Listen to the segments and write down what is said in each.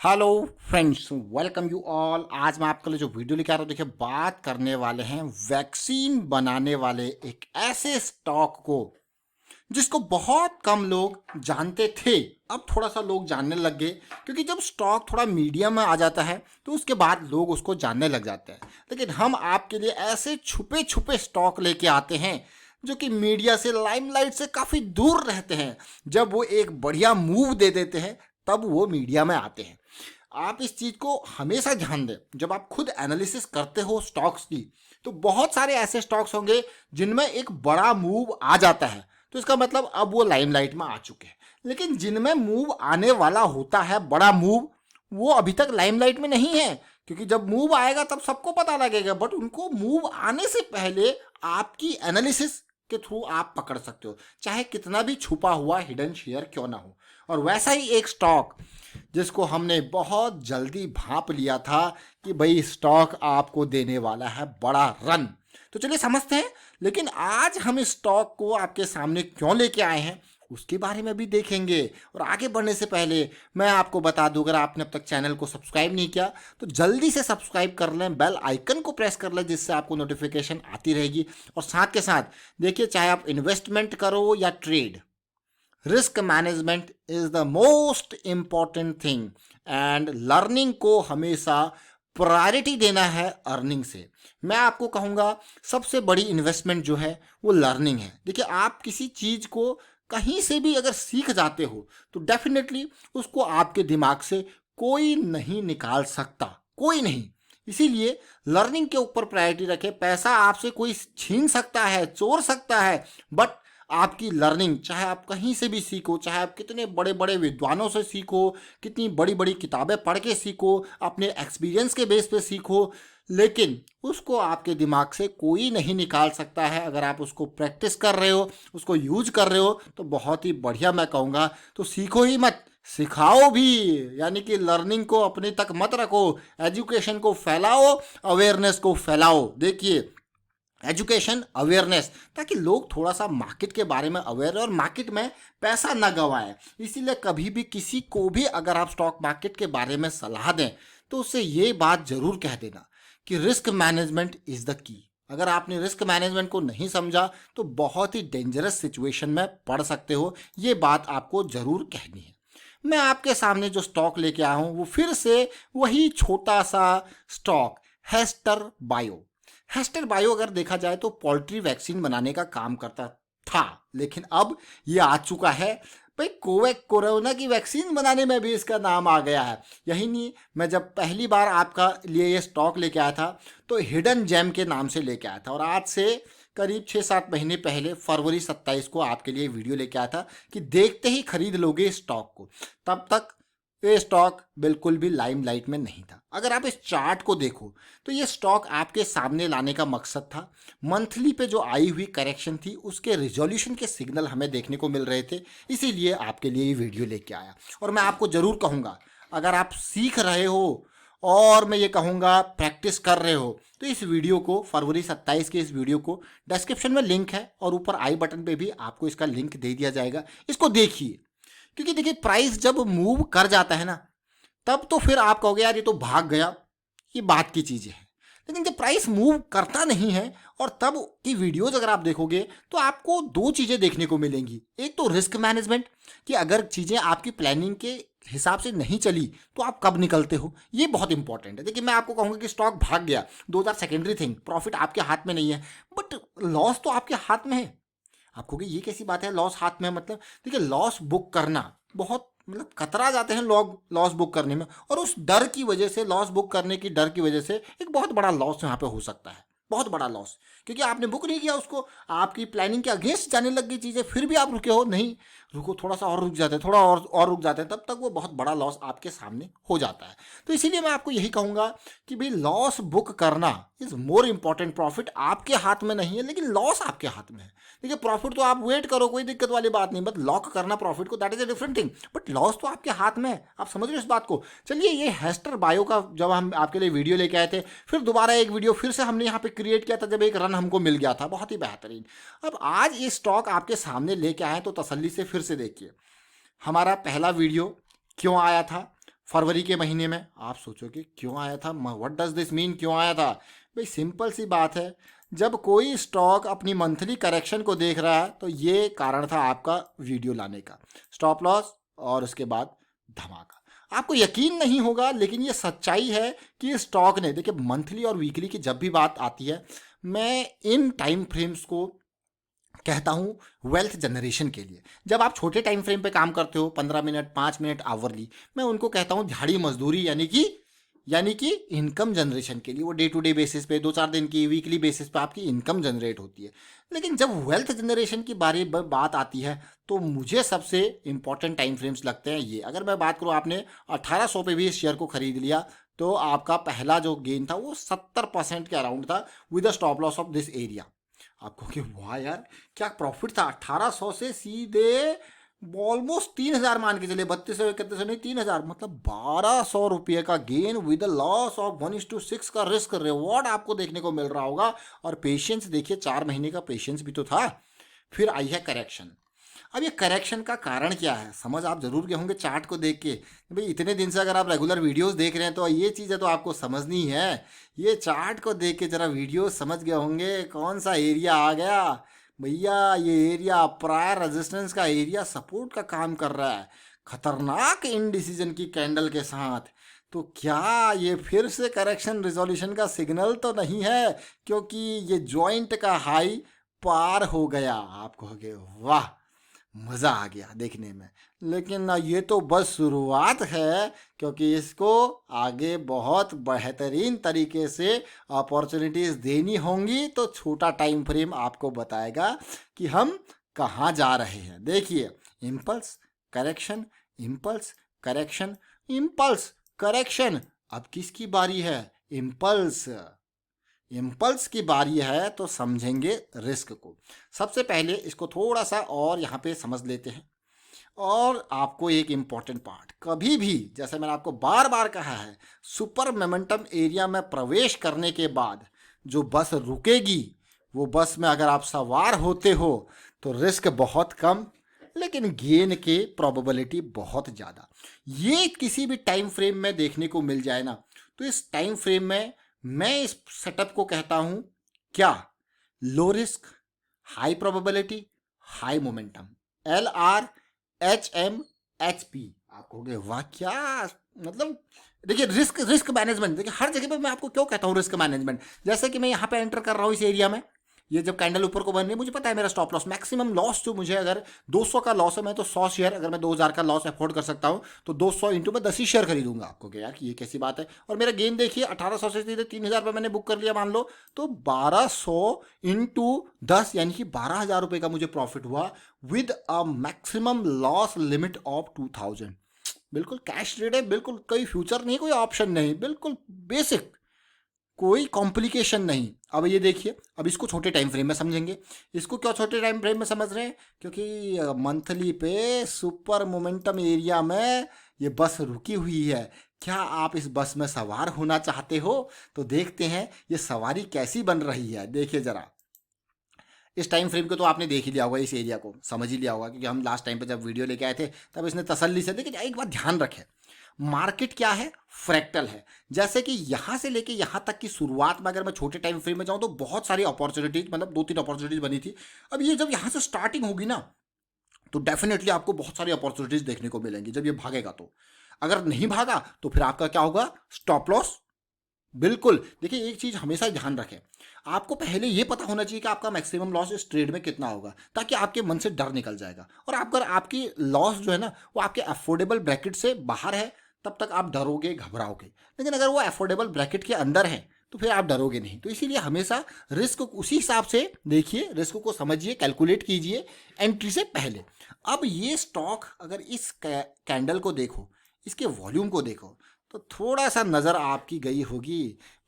Hello friends, welcome you all. आज मैं आपके लिए जो वीडियो लेके आ रहा हूँ, देखिए बात करने वाले हैं वैक्सीन बनाने वाले एक ऐसे स्टॉक को जिसको बहुत कम लोग जानते थे। अब थोड़ा सा लोग जानने लग गए, क्योंकि जब स्टॉक थोड़ा मीडिया में आ जाता है तो उसके बाद लोग उसको जानने लग जाते हैं। लेकिन हम आपके लिए ऐसे छुपे छुपे स्टॉक लेके आते हैं जो कि मीडिया से, लाइमलाइट से काफ़ी दूर रहते हैं। जब वो एक बढ़िया मूव दे देते हैं तब वो मीडिया में आते हैं। आप इस चीज़ को हमेशा ध्यान दें। जब आप खुद एनालिसिस करते हो स्टॉक्स की, तो बहुत सारे ऐसे स्टॉक्स होंगे जिनमें एक बड़ा मूव आ जाता है, तो इसका मतलब अब वो लाइमलाइट में आ चुके हैं। लेकिन जिनमें मूव आने वाला होता है, बड़ा मूव, वो अभी तक लाइमलाइट में नहीं है, क्योंकि जब मूव आएगा तब सबको पता लगेगा। बट उनको मूव आने से पहले आपकी एनालिसिस के थ्रू आप पकड़ सकते हो, चाहे कितना भी छुपा हुआ हिडन शेयर क्यों ना हो। और वैसा ही एक स्टॉक जिसको हमने बहुत जल्दी भांप लिया था कि भाई स्टॉक आपको देने वाला है बड़ा रन। तो चलिए समझते हैं। लेकिन आज हम इस स्टॉक को आपके सामने क्यों लेके आए हैं उसके बारे में भी देखेंगे। और आगे बढ़ने से पहले मैं आपको बता दूं, अगर आपने अब तक चैनल को सब्सक्राइब नहीं किया तो जल्दी से सब्सक्राइब कर लें, बेल आइकन को प्रेस कर लें, जिससे आपको नोटिफिकेशन आती रहेगी। और साथ के साथ देखिए, चाहे आप इन्वेस्टमेंट करो या trade, risk management is the most important thing. And learning को हमेशा प्रायोरिटी देना है अर्निंग से। मैं आपको कहूँगा सबसे बड़ी इन्वेस्टमेंट जो है वो लर्निंग है। देखिए, आप किसी चीज़ को कहीं से भी अगर सीख जाते हो तो डेफिनेटली उसको आपके दिमाग से कोई नहीं निकाल सकता, कोई नहीं। इसीलिए लर्निंग के ऊपर प्रायोरिटी रखें। पैसा आपसे कोई छीन सकता है, चोर सकता है, बट आपकी लर्निंग, चाहे आप कहीं से भी सीखो, चाहे आप कितने बड़े बड़े विद्वानों से सीखो, कितनी बड़ी बड़ी किताबें पढ़ के सीखो, अपने एक्सपीरियंस के बेस पे सीखो, लेकिन उसको आपके दिमाग से कोई नहीं निकाल सकता है। अगर आप उसको प्रैक्टिस कर रहे हो, उसको यूज कर रहे हो, तो बहुत ही बढ़िया मैं कहूँगा। तो सीखो ही मत, सिखाओ भी। यानी कि लर्निंग को अपने तक मत रखो, एजुकेशन को फैलाओ, अवेयरनेस को फैलाओ। देखिए, एजुकेशन, अवेयरनेस, ताकि लोग थोड़ा सा मार्केट के बारे में अवेयर और मार्केट में पैसा ना गंवाएं। इसीलिए कभी भी किसी को भी अगर आप स्टॉक मार्केट के बारे में सलाह दें तो उससे ये बात जरूर कह देना कि risk management is the key. अगर आपने रिस्क मैनेजमेंट को नहीं समझा तो बहुत ही डेंजरस सिचुएशन में पड़ सकते हो। ये बात आपको जरूर कहनी है। मैं आपके सामने जो स्टॉक लेके आया हूँ वो फिर से वही छोटा सा stock, Hester bio. Hester bio अगर देखा जाए तो पोल्ट्री वैक्सीन बनाने का काम करता था, लेकिन अब ये आ चुका है भाई कोरोना की वैक्सीन बनाने में भी इसका नाम आ गया है। यही नहीं, मैं जब पहली बार आपका लिए ये स्टॉक लेके आया था तो हिडन जेम के नाम से लेके आया था, और आज से करीब 6-7 महीने पहले फरवरी 27 को आपके लिए वीडियो लेके आया था कि देखते ही खरीद लोगे स्टॉक को। तब तक ये स्टॉक बिल्कुल भी लाइमलाइट में नहीं था। अगर आप इस चार्ट को देखो तो ये स्टॉक आपके सामने लाने का मकसद था। मंथली पे जो आई हुई करेक्शन थी उसके रिजोल्यूशन के सिग्नल हमें देखने को मिल रहे थे, इसीलिए आपके लिए ये वीडियो लेके आया। और मैं आपको ज़रूर कहूँगा, अगर आप सीख रहे हो और मैं ये कहूँगा प्रैक्टिस कर रहे हो, तो इस वीडियो को, फरवरी 27 के इस वीडियो को, डिस्क्रिप्शन में लिंक है और ऊपर आई बटन पे भी आपको इसका लिंक दे दिया जाएगा। इसको देखिए, क्योंकि देखिए प्राइस जब मूव कर जाता है ना, तब तो फिर आप कहोगे यार ये तो भाग गया, ये बात की चीज़ें हैं। लेकिन जब प्राइस मूव करता नहीं है और तब की वीडियोज अगर आप देखोगे तो आपको दो चीज़ें देखने को मिलेंगी। एक तो रिस्क मैनेजमेंट, कि अगर चीज़ें आपकी प्लानिंग के हिसाब से नहीं चली तो आप कब निकलते हो, ये बहुत इंपॉर्टेंट है। देखिए, मैं आपको कहूँगा कि स्टॉक भाग गया, 2000 सेकेंडरी थिंग, प्रॉफिट आपके हाथ में नहीं है, बट लॉस तो आपके हाथ में है। आप कहोगे ये कैसी बात है, लॉस हाथ में है मतलब? देखिए, लॉस बुक करना बहुत, मतलब कतरा जाते हैं लोग लॉस बुक करने में, और उस डर की वजह से, लॉस बुक करने की डर की वजह से एक बहुत बड़ा लॉस यहाँ पे हो सकता है, बहुत बड़ा लॉस, क्योंकि आपने बुक नहीं किया उसको, आपकी प्लानिंग के अगेंस्ट जाने लग गई चीज़ें, फिर भी आप रुके हो नहीं, रुको थोड़ा सा और रुक जाते हैं, थोड़ा और रुक जाते हैं, तब तक वो बहुत बड़ा लॉस आपके सामने हो जाता है। तो इसीलिए मैं आपको यही कहूँगा कि भाई लॉस बुक करना इज मोर इंपॉर्टेंट। प्रॉफिट आपके हाथ में नहीं है, लेकिन लॉस आपके हाथ में है। देखिए, प्रॉफिट तो आप वेट करो, कोई दिक्कत वाली बात नहीं, बट लॉक करना प्रॉफिट को, that is a different thing, but loss तो आपके हाथ में है। आप समझ रहे हो इस बात को? चलिए, ये हेस्टर बायो का जब हम आपके लिए वीडियो लेके आए थे, फिर दोबारा एक वीडियो फिर से हमने यहाँ पे क्रिएट किया था जब एक रन हमको मिल गया था, बहुत ही बेहतरीन। अब आज ये स्टॉक आपके सामने लेके आए तो तसल्ली से फिर से देखिए। हमारा पहला वीडियो क्यों आया था? फरवरी के महीने में। आप सोचोगे क्यों आया था, व्हाट डज दिस मीन, क्यों आया था? भाई सिंपल सी बात है, जब कोई स्टॉक अपनी मंथली करेक्शन को देख रहा है तो ये कारण था आपका वीडियो लाने का। स्टॉप लॉस और उसके बाद धमाका। आपको यकीन नहीं होगा लेकिन ये सच्चाई है कि स्टॉक ने, देखिए मंथली और वीकली की जब भी बात आती है, मैं इन टाइम फ्रेम्स को कहता हूँ वेल्थ जनरेशन के लिए। जब आप छोटे टाइम फ्रेम पे काम करते हो, 15 मिनट, 5 मिनट, आवरली, मैं उनको कहता हूँ दिहाड़ी मजदूरी, यानी कि इनकम जनरेशन के लिए। वो डे टू डे बेसिस पे, 2-4 दिन की, वीकली बेसिस पे आपकी इनकम जनरेट होती है। लेकिन जब वेल्थ जनरेशन की बात आती है तो मुझे सबसे इंपॉर्टेंट टाइम फ्रेम्स लगते हैं ये। अगर मैं बात करूँ, आपने 1800 पे भी इस शेयर को खरीद लिया तो आपका पहला जो गेन था वो 70% के अराउंड था with a stop loss of this area. आपको कि वाह यार क्या प्रॉफिट था, 1800 से सीधे ऑलमोस्ट 3000 मान के चले, 3200 3100 नहीं 3000, मतलब 1200 रुपये का गेन विद लॉस ऑफ 1:6 का रिस्क रिवॉर्ड आपको देखने को मिल रहा होगा। और पेशेंस देखिए, 4 महीने का पेशेंस भी तो था। फिर आई है करेक्शन। अब ये करेक्शन का कारण क्या है समझ आप जरूर गए होंगे चार्ट को देख के। भाई इतने दिन से अगर आप रेगुलर वीडियोस देख रहे हैं तो ये चीज़ें तो आपको समझनी है। ये चार्ट को देख के जरा वीडियो समझ गए होंगे कौन सा एरिया आ गया। भैया ये एरिया प्रायर रेजिस्टेंस का एरिया सपोर्ट का काम कर रहा है, खतरनाक इनडिसीजन की कैंडल के साथ। तो क्या ये फिर से करेक्शन रिजोल्यूशन का सिग्नल तो नहीं है? क्योंकि ये जॉइंट का हाई पार हो गया। आप कहोगे वाह मज़ा आ गया देखने में, लेकिन ये तो बस शुरुआत है, क्योंकि इसको आगे बहुत बेहतरीन तरीके से अपॉर्चुनिटीज़ देनी होंगी। तो छोटा टाइम फ्रेम आपको बताएगा कि हम कहाँ जा रहे हैं। देखिए, impulse correction, impulse correction, impulse correction. अब किसकी बारी है? इम्पल्स। इम्पल्स की बारी है तो समझेंगे रिस्क को। सबसे पहले इसको थोड़ा सा और यहाँ पे समझ लेते हैं। और आपको एक इम्पॉर्टेंट पार्ट, कभी भी जैसे मैंने आपको बार बार कहा है, सुपर मोमेंटम एरिया में प्रवेश करने के बाद जो बस रुकेगी, वो बस में अगर आप सवार होते हो तो रिस्क बहुत कम लेकिन गेन के प्रोबेबिलिटी बहुत ज़्यादा। ये किसी भी टाइम फ्रेम में देखने को मिल जाए ना, तो इस टाइम फ्रेम में मैं इस सेटअप को कहता हूं क्या? Low risk, high probability, high momentum, LRHMHP। आप कहोगे वाह क्या मतलब। देखिए रिस्क मैनेजमेंट, देखिए हर जगह पे मैं आपको क्यों कहता हूँ रिस्क मैनेजमेंट। जैसे कि मैं यहाँ पे एंटर कर रहा हूँ इस एरिया में, ये जब कैंडल ऊपर को बन रही है, मुझे पता है मेरा स्टॉप लॉस मैक्सिमम लॉस जो मुझे, अगर 200 का लॉस है, मैं तो 100 शेयर, अगर मैं 2000 का लॉस अफोर्ड कर सकता हूँ तो 200 इंटू मैं 10 ही शेयर खरीदूंगा। आपको क्या यार ये कैसी बात है? और मेरा गेन देखिए, 1800 से सीधे 3000 पे मैंने बुक कर लिया मान लो, तो 1200 इंटू 10 यानी कि 12,000 रुपये का मुझे प्रॉफिट हुआ with a maximum loss limit of 2000। बिल्कुल कैश ट्रेड है, बिल्कुल कोई फ्यूचर नहीं, कोई ऑप्शन नहीं, बिल्कुल बेसिक, कोई कॉम्प्लिकेशन नहीं। अब ये देखिए, अब इसको छोटे टाइम फ्रेम में समझेंगे। इसको क्यों छोटे टाइम फ्रेम में समझ रहे हैं? क्योंकि मंथली पे सुपर मोमेंटम एरिया में ये बस रुकी हुई है। क्या आप इस बस में सवार होना चाहते हो? तो देखते हैं ये सवारी कैसी बन रही है। देखिए जरा, इस टाइम फ्रेम को तो आपने देख ही लिया होगा, इस एरिया को समझ ही लिया होगा, क्योंकि हम लास्ट टाइम पे जब वीडियो लेके आए थे तब इसने तसल्ली से, देखिए एक बात ध्यान रखें, मार्केट क्या है? फ्रैक्टल है। जैसे कि यहां से लेके यहां तक की शुरुआत में अगर मैं छोटे टाइम फ्रेम में जाऊं तो बहुत सारी अपॉर्चुनिटीज, मतलब 2-3 अपॉर्चुनिटीज बनी थी। अब ये जब यहां से स्टार्टिंग होगी ना तो डेफिनेटली आपको बहुत सारी अपॉर्चुनिटीज देखने को मिलेंगी जब ये भागेगा। तो अगर नहीं भागा तो फिर आपका क्या होगा? Stop loss. बिल्कुल। देखिए एक चीज हमेशा ध्यान रखें, आपको पहले ये पता होना चाहिए कि आपका मैक्सिमम लॉस इस ट्रेड में कितना होगा, ताकि आपके मन से डर निकल जाएगा। और अगर आपकी लॉस जो है ना वो आपके अफोर्डेबल ब्रैकेट से बाहर है, तब तक आप डरोगे, घबराओगे। लेकिन अगर वो अफोर्डेबल ब्रैकेट के अंदर है तो फिर आप डरोगे नहीं। तो इसीलिए हमेशा रिस्क उसी हिसाब से देखिए, रिस्क को समझिए, कैलकुलेट कीजिए एंट्री से पहले। अब ये स्टॉक अगर इस कैंडल को देखो, इसके वॉल्यूम को देखो, तो थोड़ा सा नज़र आपकी गई होगी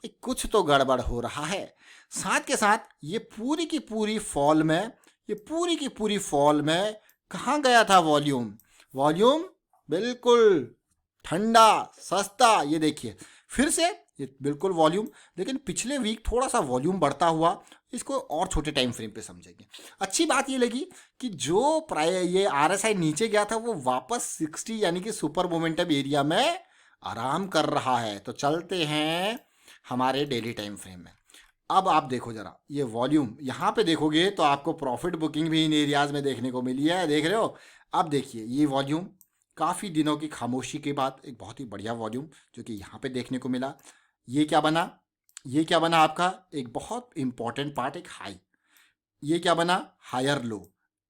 कि कुछ तो गड़बड़ हो रहा है। साथ के साथ ये पूरी की पूरी फॉल में, ये पूरी की पूरी फॉल में कहाँ गया था वॉल्यूम? वॉल्यूम बिल्कुल ठंडा सस्ता। ये देखिए फिर से ये बिल्कुल वॉल्यूम, लेकिन पिछले वीक थोड़ा सा वॉल्यूम बढ़ता हुआ। इसको और छोटे टाइम फ्रेम पे समझेंगे। अच्छी बात ये लगी कि जो ये RSI नीचे गया था वो वापस 60 यानी कि सुपर मोमेंटम एरिया में आराम कर रहा है। तो चलते हैं हमारे डेली टाइम फ्रेम में। अब आप देखो जरा ये वॉल्यूम, यहाँ पे देखोगे तो आपको प्रॉफिट बुकिंग भी इन एरियाज में देखने को मिली है, देख रहे हो। अब देखिए ये वॉल्यूम काफ़ी दिनों की खामोशी के बाद एक बहुत ही बढ़िया वॉल्यूम जो कि यहाँ पे देखने को मिला। ये क्या बना, ये क्या बना आपका एक बहुत इंपॉर्टेंट पार्ट, एक हाई। ये क्या बना, हायर लो।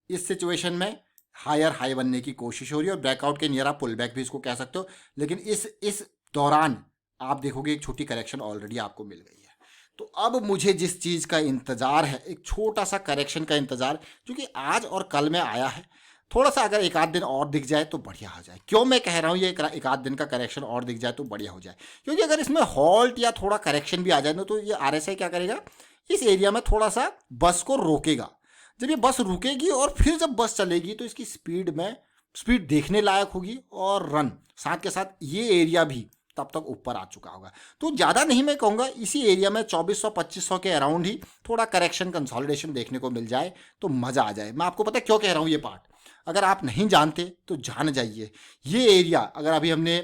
इस सिचुएशन में हायर हाई बनने की कोशिश हो रही है और ब्रेकआउट के नियर आप पुल बैक भी इसको कह सकते हो। लेकिन इस दौरान आप देखोगे एक छोटी करेक्शन ऑलरेडी आपको मिल गई है। तो अब मुझे जिस चीज़ का इंतज़ार है, एक छोटा सा करेक्शन का इंतज़ार जो कि आज और कल में आया है, थोड़ा सा अगर एक आध दिन और दिख जाए तो बढ़िया हो जाए। क्यों मैं कह रहा हूँ ये एक आध दिन का करेक्शन और दिख जाए तो बढ़िया हो जाए, क्योंकि अगर इसमें हॉल्ट या थोड़ा करेक्शन भी आ जाए ना तो ये आरएसआई क्या करेगा, इस एरिया में थोड़ा सा बस को रोकेगा। जब ये बस रुकेगी और फिर जब बस चलेगी तो इसकी स्पीड देखने लायक होगी और रन साथ के साथ ये एरिया भी तब तक ऊपर आ चुका होगा। तो ज़्यादा नहीं मैं कहूँगा, इसी एरिया में 2400-2500 के अराउंड ही थोड़ा करेक्शन कंसोलिडेशन देखने को मिल जाए तो मज़ा आ जाए। मैं आपको पता है क्यों कह रहा हूँ ये पार्ट, अगर आप नहीं जानते तो जान जाइए। ये एरिया अगर अभी हमने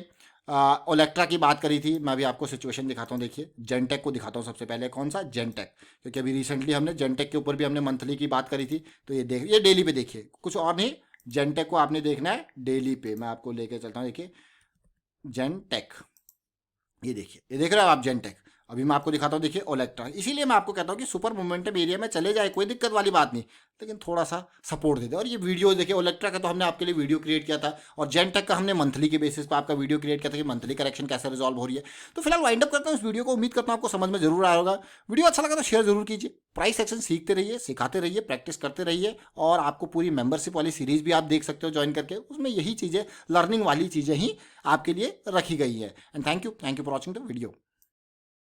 ओलेक्ट्रा की बात करी थी, मैं अभी आपको सिचुएशन दिखाता हूँ। देखिए जेनटेक को दिखाता हूँ सबसे पहले, कौन सा, जेनटेक, क्योंकि अभी रिसेंटली हमने जेनटेक के ऊपर भी हमने मंथली की बात करी थी। तो ये डेली पे देखिए, कुछ और नहीं, जेनटेक को आपने देखना है डेली पे। मैं आपको लेके चलता हूँ, देखिए जेनटेक, ये देखिए, ये देख रहे हो आप जेनटेक। अभी मैं आपको दिखाता हूँ, देखिए ओलेक्ट्रा। इसीलिए मैं आपको कहता हूँ कि सुपर मोमेंटम एरिया में चले जाए, कोई दिक्कत वाली बात नहीं, लेकिन थोड़ा सा सपोर्ट दे दे। और ये वीडियो देखिए, ओलेक्ट्रा का तो हमने आपके लिए वीडियो क्रिएट किया था और जेनटेक का हमने मंथली के बेसिस पर आपका वीडियो क्रिएट किया था कि मंथली करेक्शन कैसे रिजॉल्व हो रही है। तो फिलहाल वाइंड अप करता हूँ इस वीडियो को। उम्मीद करता हूँ आपको समझ में जरूर आया होगा। वीडियो अच्छा लगा तो शेयर जरूर कीजिए। प्राइस एक्शन सीखते रहिए, सिखाते रहिए, प्रैक्टिस करते रहिए। और आपको पूरी मेंबरशिप वाली सीरीज भी आप देख सकते हो ज्वाइन करके, उसमें यही चीज़ें, लर्निंग वाली चीज़ें ही आपके लिए रखी गई है। And thank you for watching the video.